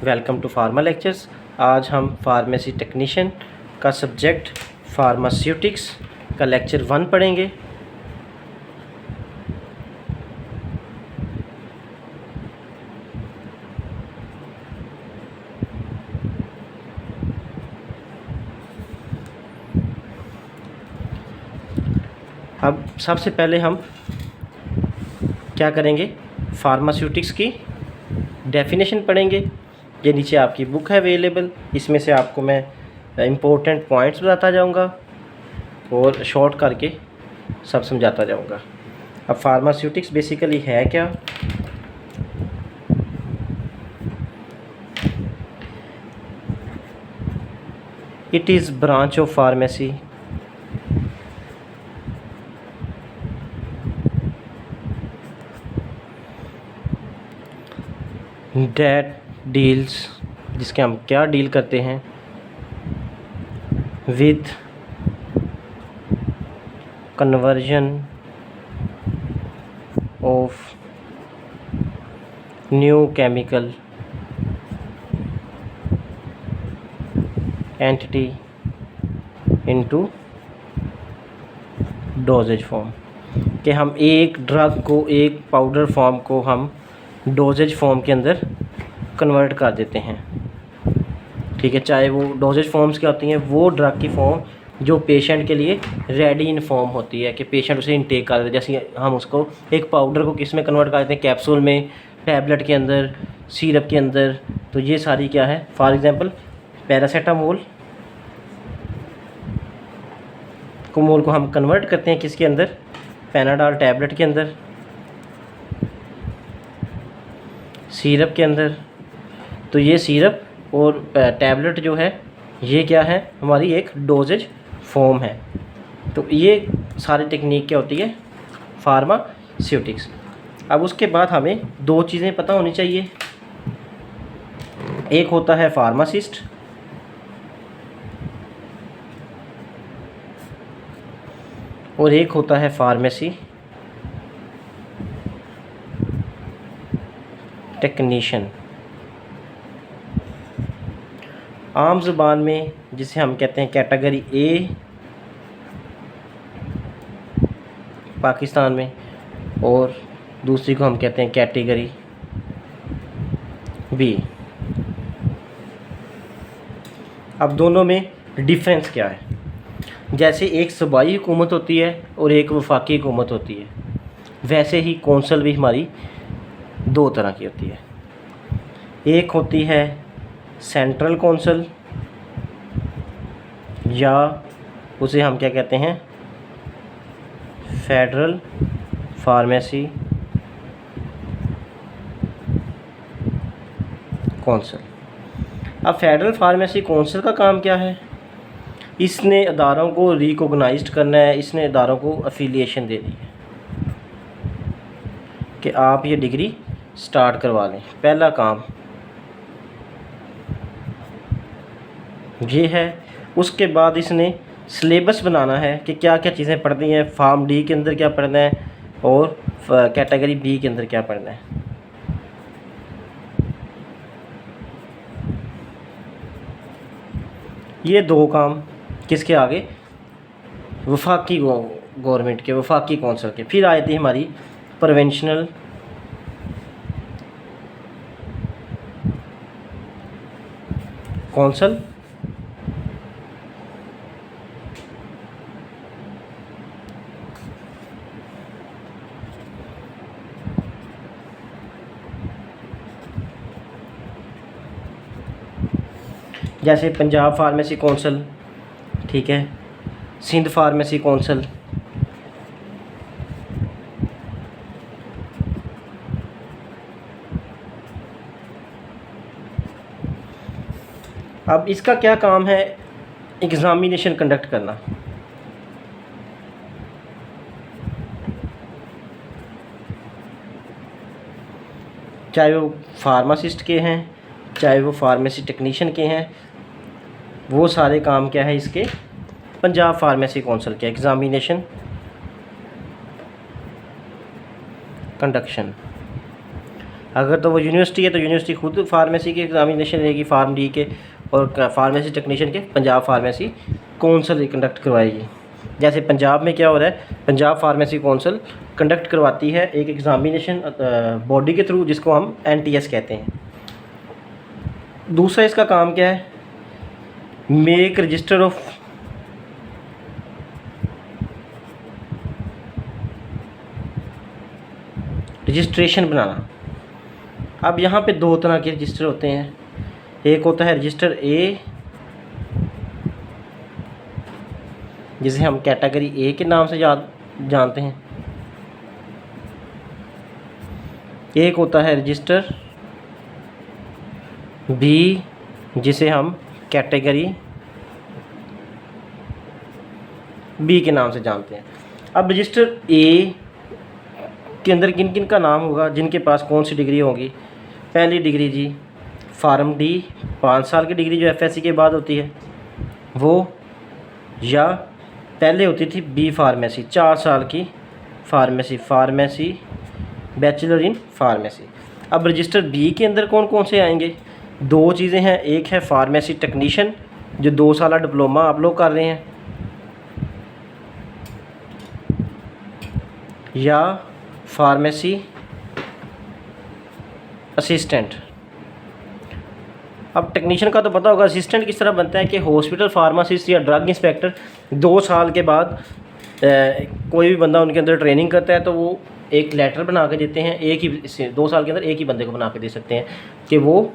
Welcome to pharma lectures. आज हम pharmacy technician का सब्जेक्ट फार्मास्यूटिक्स का लेक्चर 1 पढ़ेंगे। अब सबसे पहले हम क्या करेंगे, फार्मास्यूटिक्स की डेफिनेशन पढ़ेंगे। ये नीचे आपकी बुक है अवेलेबल, इसमें से आपको मैं इम्पोर्टेंट पॉइंट्स बताता जाऊंगा और शॉर्ट करके सब समझाता जाऊंगा। अब फार्मास्यूटिक्स बेसिकली है क्या? It is branch of pharmacy date deals, जिसके हम क्या डील करते हैं with conversion of new chemical entity into doses form, कि हम एक ड्रग को, एक पाउडर फॉर्म को हम डोजेज फॉर्म के अंदर कन्वर्ट कर देते हैं। ठीक है, चाहे वो डोजेज फॉर्म्स क्या होती हैं, वो ड्रग की फॉर्म जो पेशेंट के लिए रेडी इन फॉर्म होती है कि पेशेंट उसे इनटेक कर देते हैं। जैसे हम उसको एक पाउडर को किस में कन्वर्ट कर देते हैं, कैप्सूल में, टैबलेट के अंदर, सिरप के अंदर। तो ये सारी क्या है, फॉर एग्जांपल पैरासीटामोल को हम कन्वर्ट करते हैं किसके अंदर, पैनाडॉल टैबलेट के अंदर, सिरप के अंदर। तो ये सिरप और टैबलेट जो है ये क्या है, हमारी एक डोजेज फॉर्म है। तो ये सारी टेक्निक क्या होती है, फार्मास्यूटिक्स। अब उसके बाद हमें दो चीज़ें पता होनी चाहिए, एक होता है फार्मासिस्ट और एक होता है फार्मेसी टेक्नीशियन। आम ज़ुबान में जिसे हम कहते हैं कैटेगरी ए पाकिस्तान में, और दूसरी को हम कहते हैं कैटेगरी बी। अब दोनों में डिफरेंस क्या है? जैसे एक सूबाई हुकूमत होती है और एक वफाकी हुकूमत होती है, वैसे ही कौंसल भी हमारी दो तरह की होती है। एक होती है सेंट्रल कौंसल, या उसे हम क्या कहते हैं, फेडरल फार्मेसी कौंसल। अब फेडरल फार्मेसी कौंसल का काम क्या है? इसने इदारों को रिकॉग्नाइज्ड करना है, इसने इदारों को अफिलिएशन दे दी है कि आप ये डिग्री स्टार्ट करवा लें। पहला काम ये है। उसके बाद इसने सिलेबस बनाना है कि क्या क्या चीज़ें पढ़नी हैं, फार्म डी के अंदर क्या पढ़ना है और कैटेगरी बी के अंदर क्या पढ़ना है। ये दो काम किसके आगे, वफाकी गवर्नमेंट के, वफाकी कौंसिल के। फिर आती है हमारी प्रोविंशनल कौंसिल, जैसे पंजाब फार्मेसी कौंसिल, ठीक है, सिंध फार्मेसी कौंसिल। अब इसका क्या काम है, एग्ज़ामिनेशन कंडक्ट करना। चाहे वो फार्मासिस्ट के हैं, चाहे वो फार्मेसी टेक्नीशियन के हैं, वो सारे काम क्या है इसके, पंजाब फार्मेसी कौंसिल के एग्ज़ामिनेशन कंडक्शन। अगर तो वो यूनिवर्सिटी है तो यूनिवर्सिटी खुद फार्मेसी के एग्जामिनेशन लेगी फार्म डी के, और फार्मेसी टेक्नीशियन के पंजाब फार्मेसी कौंसिल कंडक्ट करवाएगी। जैसे पंजाब में क्या हो रहा है, पंजाब फार्मेसी कौंसिल कंडक्ट करवाती है एक एग्ज़ामिनेशन बॉडी के थ्रू, जिसको हम NTS कहते हैं। दूसरा इसका काम क्या है, मेक रजिस्टर ऑफ रजिस्ट्रेशन बनाना। अब यहाँ पे दो तरह के रजिस्टर होते हैं, एक होता है रजिस्टर A, जिसे हम कैटेगरी A के नाम से जानते हैं, एक होता है रजिस्टर B, जिसे हम कैटेगरी B के नाम से जानते हैं। अब रजिस्टर A के अंदर किन किन का नाम होगा, जिनके पास कौन सी डिग्री होगी। पहली डिग्री जी फार्म D, 5 साल की डिग्री जो FSC के बाद होती है वो, या पहले होती थी B फार्मेसी, 4 साल की फार्मेसी बैचलर इन फार्मेसी। अब रजिस्टर B के अंदर कौन कौन से आएंगे, दो चीज़ें हैं, एक है फार्मेसी टेक्नीशियन जो 2 साल डिप्लोमा आप लोग कर रहे हैं, या फार्मेसी असिस्टेंट। अब टेक्नीशियन का तो पता होगा, असिस्टेंट किस तरह बनता है कि हॉस्पिटल फार्मासिस्ट या ड्रग इंस्पेक्टर 2 साल के बाद कोई भी बंदा उनके अंदर ट्रेनिंग करता है तो वो एक लेटर बना के देते हैं, एक ही 2 साल के अंदर एक ही बंदे को बना के दे सकते हैं कि वो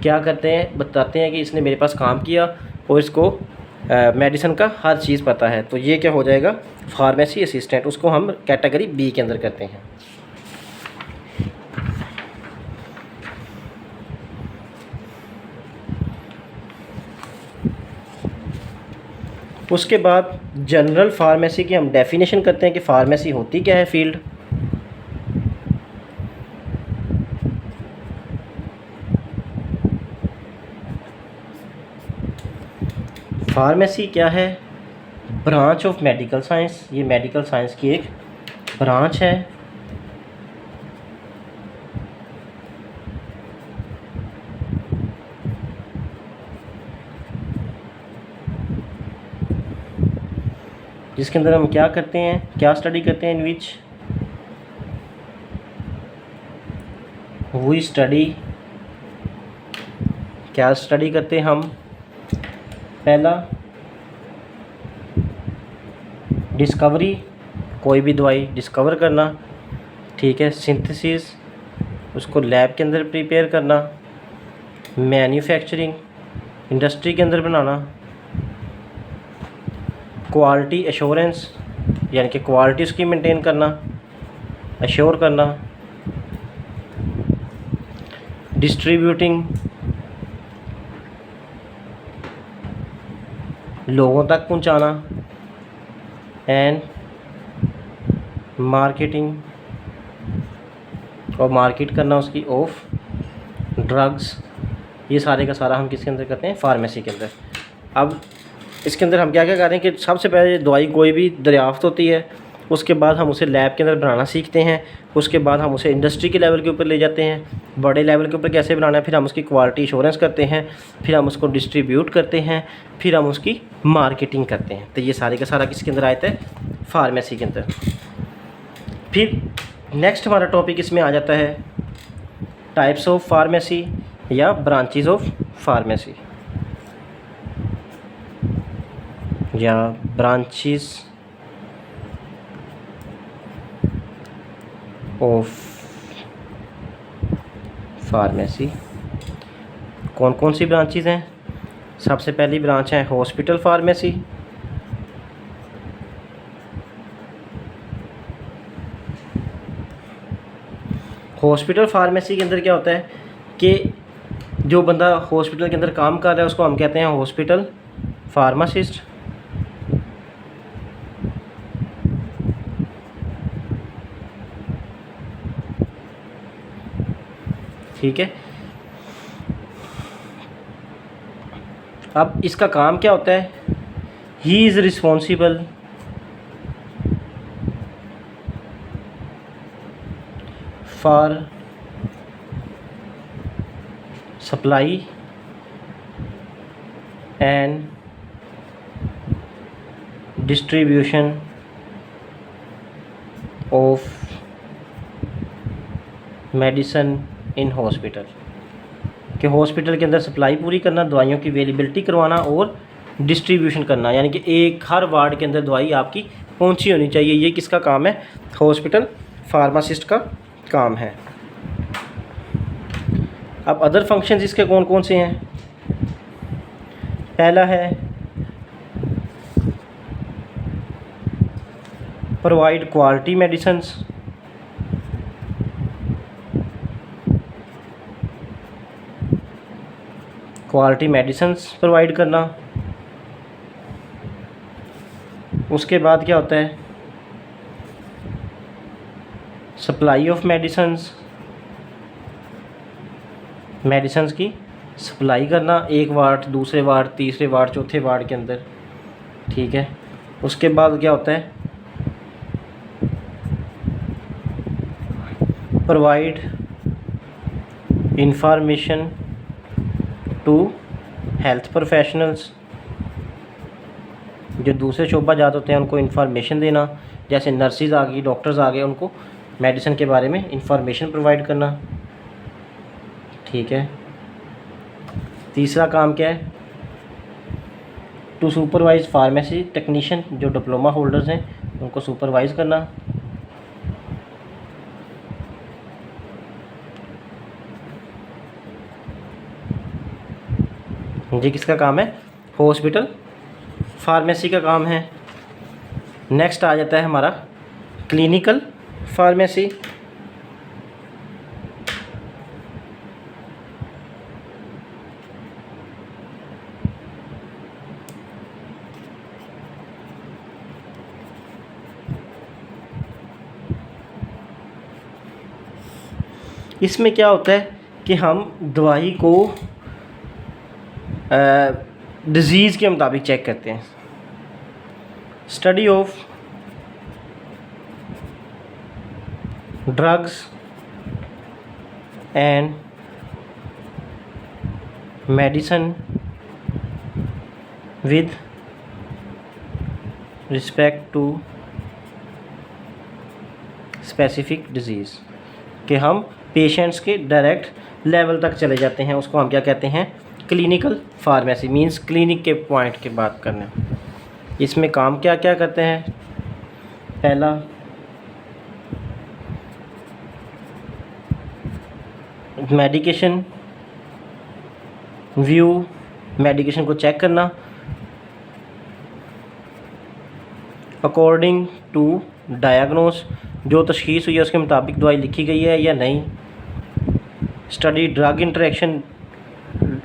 क्या करते हैं, बताते हैं कि इसने मेरे पास काम किया और इसको मेडिसिन का हर चीज़ पता है। तो ये क्या हो जाएगा, फार्मेसी असिस्टेंट, उसको हम कैटेगरी B के अंदर करते हैं। उसके बाद जनरल फार्मेसी की हम डेफिनेशन करते हैं कि फार्मेसी होती क्या है फील्ड। फार्मेसी क्या है, ब्रांच ऑफ मेडिकल साइंस, ये मेडिकल साइंस की एक ब्रांच है। जिसके अंदर हम क्या करते हैं, क्या स्टडी करते हैं, इन विच वी स्टडी, क्या स्टडी करते हैं हम, पहला डिस्कवरी, कोई भी दवाई डिस्कवर करना, ठीक है, सिंथेसिस, उसको लैब के अंदर प्रिपेयर करना, मैन्युफैक्चरिंग, इंडस्ट्री के अंदर बनाना, क्वालिटी एश्योरेंस, यानी कि क्वालिटी उसकी मेंटेन करना, एश्योर करना, डिस्ट्रीब्यूटिंग, लोगों तक पहुंचाना, एंड मार्केटिंग, और मार्केट करना उसकी ऑफ ड्रग्स। ये सारे का सारा हम किसके अंदर करते हैं, फार्मेसी के अंदर। अब इसके अंदर हम क्या क्या कर रहे हैं कि सबसे पहले दवाई कोई भी दरियाफ्त होती है, उसके बाद हम उसे लैब के अंदर बनाना सीखते हैं, उसके बाद हम उसे इंडस्ट्री के लेवल के ऊपर ले जाते हैं, बड़े लेवल के ऊपर कैसे बनाना है, फिर हम उसकी क्वालिटी एश्योरेंस करते हैं, फिर हम उसको डिस्ट्रीब्यूट करते हैं, फिर हम उसकी मार्केटिंग करते हैं। तो ये सारे का सारा किसके अंदर आता है, फार्मेसी के अंदर। फिर नेक्स्ट हमारा टॉपिक इसमें आ जाता है टाइप्स ऑफ फार्मेसी या ब्रांचेस ऑफ फार्मेसी, या ब्रांचेस ऑफ फार्मेसी। कौन कौन सी ब्रांचेस हैं, सबसे पहली ब्रांच है हॉस्पिटल फार्मेसी, हॉस्पिटल फार्मेसी के अंदर क्या होता है कि जो बंदा हॉस्पिटल के अंदर काम कर रहा है उसको हम कहते हैं हॉस्पिटल फार्मासिस्ट। ठीक है, अब इसका काम क्या होता है, he is responsible for supply and distribution of medicine in hospital, कि हॉस्पिटल के अंदर सप्लाई पूरी करना, दवाइयों की अवेलेबिलिटी करवाना और डिस्ट्रीब्यूशन करना, यानी कि एक हर वार्ड के अंदर दवाई आपकी पहुंची होनी चाहिए। ये किसका काम है? हॉस्पिटल फार्मासिस्ट का काम है। अब अदर फंक्शंस इसके कौन कौन से हैं? पहला है provide quality medicines, quality medicines provide करना। उसके बाद क्या होता है? सप्लाई ऑफ मेडिसिन्स, मेडिसिन्स की सप्लाई करना एक वार्ड, दूसरे वार्ड, तीसरे वार्ड, चौथे वार्ड के अंदर, ठीक है। उसके बाद क्या होता है? Provide information to health professionals, जो दूसरे शोबा जात होते हैं उनको इंफॉर्मेशन देना, जैसे नर्सिस आ गई, डॉक्टर्स आ गए, उनको मेडिसिन के बारे में इंफॉर्मेशन प्रोवाइड करना, ठीक है। तीसरा काम क्या है? टू सुपरवाइज फार्मेसी टेक्नीशियन, जो डिप्लोमा होल्डर्स हैं उनको सुपरवाइज़ करना। ये किसका काम है? हॉस्पिटल फार्मेसी का काम है। नेक्स्ट आ जाता है हमारा क्लिनिकल फार्मेसी। इसमें क्या होता है कि हम दवाई को डिज़ीज़ के मुताबिक चेक करते हैं। Study of drugs and medicine with respect to specific disease, कि हम पेशेंट्स के डायरेक्ट लेवल तक चले जाते हैं, उसको हम क्या कहते हैं? Clinical pharmacy. मींस क्लिनिक के पॉइंट की बात करना। इसमें काम क्या क्या करते हैं? पहला मेडिकेशन व्यू, मेडिकेशन को चेक करना अकॉर्डिंग टू डायग्नोस, जो तशखीस हुई है उसके मुताबिक दवाई लिखी गई है या नहीं। स्टडी ड्रग इंटरेक्शन,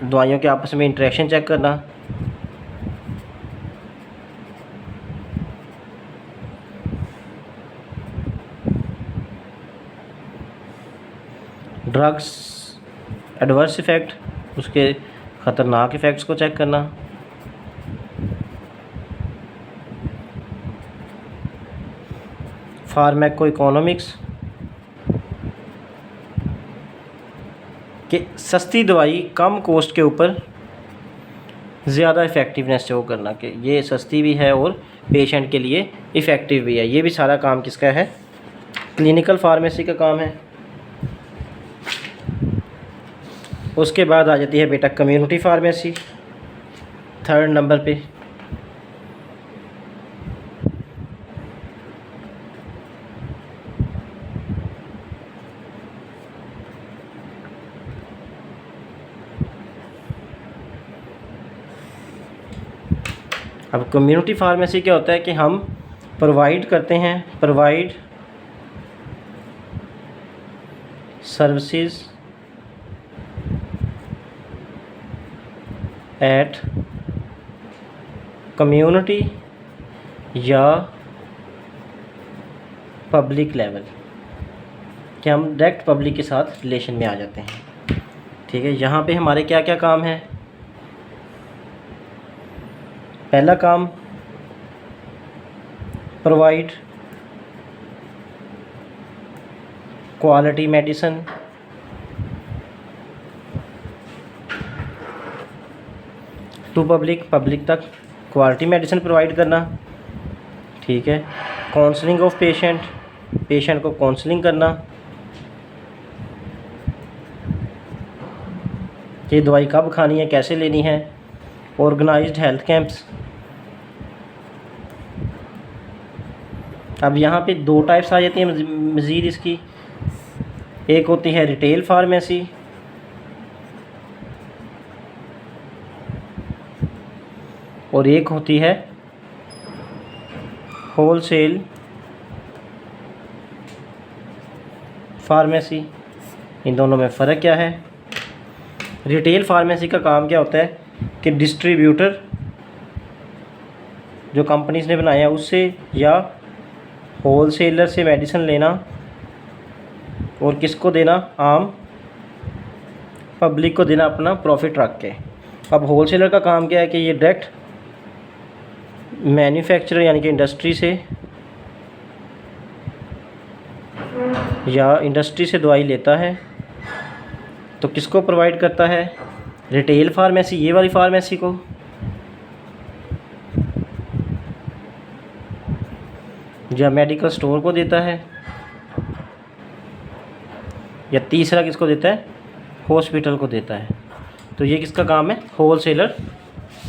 दवाइयों के आपस में इंटरेक्शन चेक करना। ड्रग्स एडवर्स इफ़ेक्ट, उसके ख़तरनाक इफ़ेक्ट्स को चेक करना। फार्मेको इकोनॉमिक्स, कि सस्ती दवाई कम कॉस्ट के ऊपर ज़्यादा इफ़ेक्टिवनेस शो करना, कि ये सस्ती भी है और पेशेंट के लिए इफ़ेक्टिव भी है। ये भी सारा काम किसका है? क्लिनिकल फार्मेसी का काम है। उसके बाद आ जाती है बेटा कम्युनिटी फार्मेसी, थर्ड नंबर पे। अब कम्युनिटी फार्मेसी क्या होता है कि हम प्रोवाइड करते हैं, प्रोवाइड सर्विसेज एट कम्युनिटी या पब्लिक लेवल, कि हम डायरेक्ट पब्लिक के साथ रिलेशन में आ जाते हैं। ठीक है, यहाँ पे हमारे क्या क्या काम है? पहला काम provide quality medicine to public, public तक क्वालिटी मेडिसिन प्रोवाइड करना, ठीक है। काउंसलिंग ऑफ पेशेंट, पेशेंट को काउंसलिंग करना, ये दवाई कब खानी है, कैसे लेनी है। Organised health camps. अब यहाँ पे दो टाइप्स आ जाती हैं मज़ीद इसकी, एक होती है रिटेल फार्मेसी और एक होती है होलसेल फार्मेसी। इन दोनों में फ़र्क क्या है? रिटेल फार्मेसी का काम क्या होता है कि डिस्ट्रीब्यूटर जो कंपनीज ने बनाया उससे या होलसेलर से मेडिसिन लेना और किसको देना, आम पब्लिक को देना अपना प्रॉफिट रख के। अब होलसेलर का काम क्या है कि ये डायरेक्ट मैन्युफैक्चरर यानी कि इंडस्ट्री से या इंडस्ट्री से दवाई लेता है तो किसको प्रोवाइड करता है, रिटेल फार्मेसी, ये वाली फार्मेसी को, या मेडिकल स्टोर को देता है, या तीसरा किसको देता है, हॉस्पिटल को देता है। तो ये किसका काम है, होलसेलर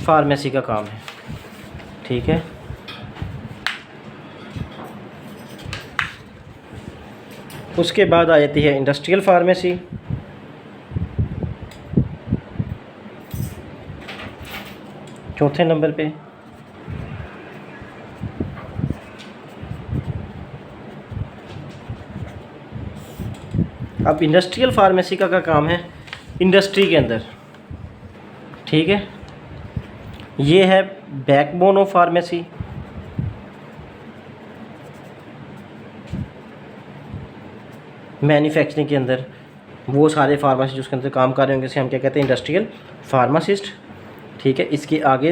फार्मेसी का काम है, ठीक है। उसके बाद आ जाती है इंडस्ट्रियल फार्मेसी। चौथे नंबर पे अब इंडस्ट्रियल फार्मेसी का काम है इंडस्ट्री के अंदर, ठीक है। ये है बैकबोन ऑफ फार्मेसी। मैन्युफैक्चरिंग के अंदर वो सारे फार्मेसी जो उसके अंदर काम कर रहे होंगे इसे हम क्या कहते हैं, इंडस्ट्रियल फार्मासिस्ट, ठीक है। इसके आगे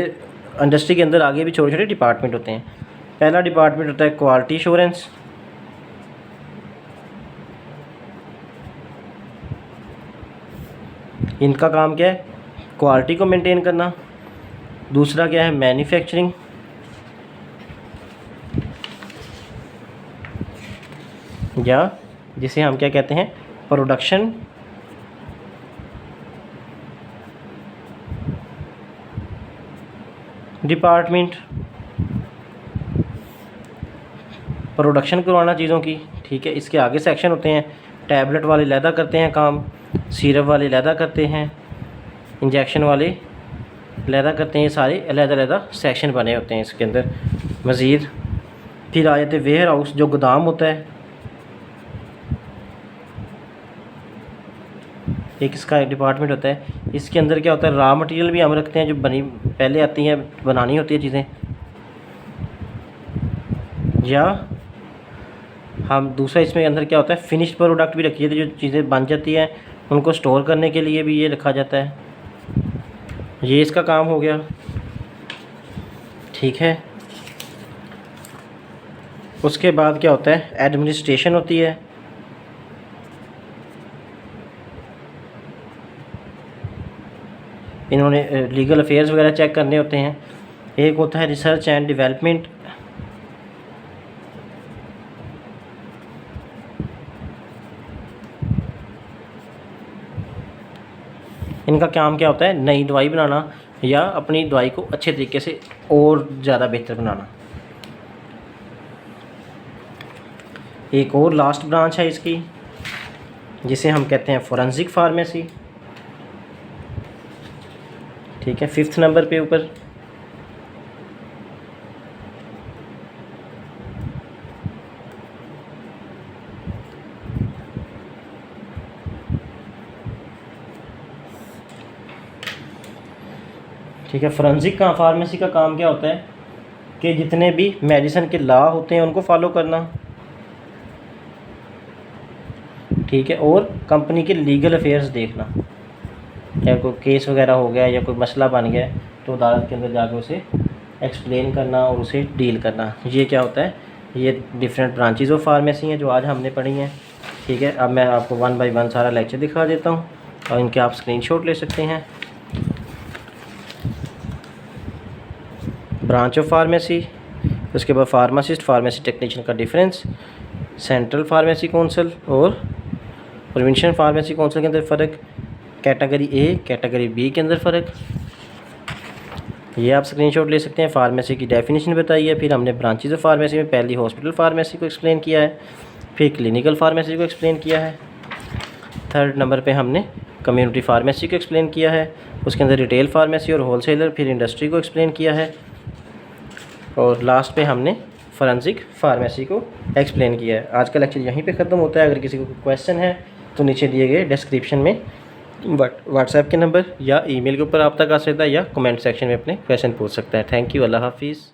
इंडस्ट्री के अंदर आगे भी छोटे छोटे डिपार्टमेंट होते हैं। पहला डिपार्टमेंट होता है क्वालिटी एश्योरेंस, इनका काम क्या है, क्वालिटी को मेंटेन करना। दूसरा क्या है, मैन्युफैक्चरिंग, या जिसे हम क्या कहते हैं, प्रोडक्शन। डिपार्टमेंट प्रोडक्शन करवाना चीज़ों की, ठीक है। इसके आगे सेक्शन होते हैं, टैबलेट वाले लैदा करते हैं काम, सिरप वाले लैदा करते हैं, इंजेक्शन वाले लैदा करते हैं। ये सारे अलग-अलग सेक्शन बने होते हैं इसके अंदर। मज़ीद फिर आ जाते वेयर हाउस, जो गोदाम होता है, एक इसका डिपार्टमेंट होता है। इसके अंदर क्या होता है, रॉ मटेरियल भी हम रखते हैं जो बनी पहले आती हैं, बनानी होती है चीज़ें, या हम दूसरा इसमें अंदर क्या होता है, फिनिश्ड प्रोडक्ट भी रखी जाती है, जो चीज़ें बन जाती हैं उनको स्टोर करने के लिए भी ये रखा जाता है। ये इसका काम हो गया, ठीक है। उसके बाद क्या होता है, एडमिनिस्ट्रेशन होती है। इन्होंने लीगल अफेयर्स वगैरह चेक करने होते हैं। एक होता है रिसर्च एंड डेवलपमेंट, इनका काम क्या होता है, नई दवाई बनाना या अपनी दवाई को अच्छे तरीके से और ज़्यादा बेहतर बनाना। एक और लास्ट ब्रांच है इसकी जिसे हम कहते हैं फोरेंसिक फार्मेसी, ठीक है, 5th नंबर पे ऊपर। ठीक है, फोरेंसिक का फार्मेसी का काम क्या होता है कि जितने भी मेडिसिन के लॉ होते हैं उनको फॉलो करना, ठीक है, और कंपनी के लीगल अफेयर्स देखना। या कोई केस वगैरह हो गया या कोई मसला बन गया तो अदालत के अंदर जाकर उसे एक्सप्लेन करना और उसे डील करना। ये क्या होता है, ये डिफरेंट ब्रांचेस ऑफ फार्मेसी हैं जो आज हमने पढ़ी हैं, ठीक है। अब मैं आपको 1 बाय 1 सारा लेक्चर दिखा देता हूँ और इनके आप स्क्रीनशॉट ले सकते हैं। ब्रांच ऑफ फार्मेसी, उसके बाद फार्मासिस्ट, फार्मेसी टेक्नीशियन का डिफरेंस, सेंट्रल फार्मेसी काउंसिल और प्रोविंशियल फार्मेसी काउंसिल के अंदर फ़र्क, कैटेगरी ए कैटेगरी बी के अंदर फ़र्क। ये आप स्क्रीनशॉट ले सकते हैं। फार्मेसी की डेफिनेशन बताई है, फिर हमने ब्रांचेज ऑफ फार्मेसी में पहली हॉस्पिटल फार्मेसी को एक्सप्लेन किया है, फिर क्लिनिकल फार्मेसी को एक्सप्लेन किया है। थर्ड नंबर पे हमने कम्युनिटी फार्मेसी को एक्सप्लेन किया है, उसके अंदर रिटेल फार्मेसी और होलसेलर फिर इंडस्ट्री को एक्सप्लेन किया है, और लास्ट पे हमने फॉरेंसिक फार्मेसी को एक्सप्लेन किया है। आज का लेक्चर यहीं पे ख़त्म होता है। अगर किसी को क्वेश्चन है तो नीचे दिए गए डिस्क्रिप्शन में व्हाट्सएप के नंबर या ईमेल के ऊपर आप तक आ सकता है, या कमेंट सेक्शन में अपने क्वेश्चन पूछ सकता है। थैंक यू, अल्लाह हाफिज़।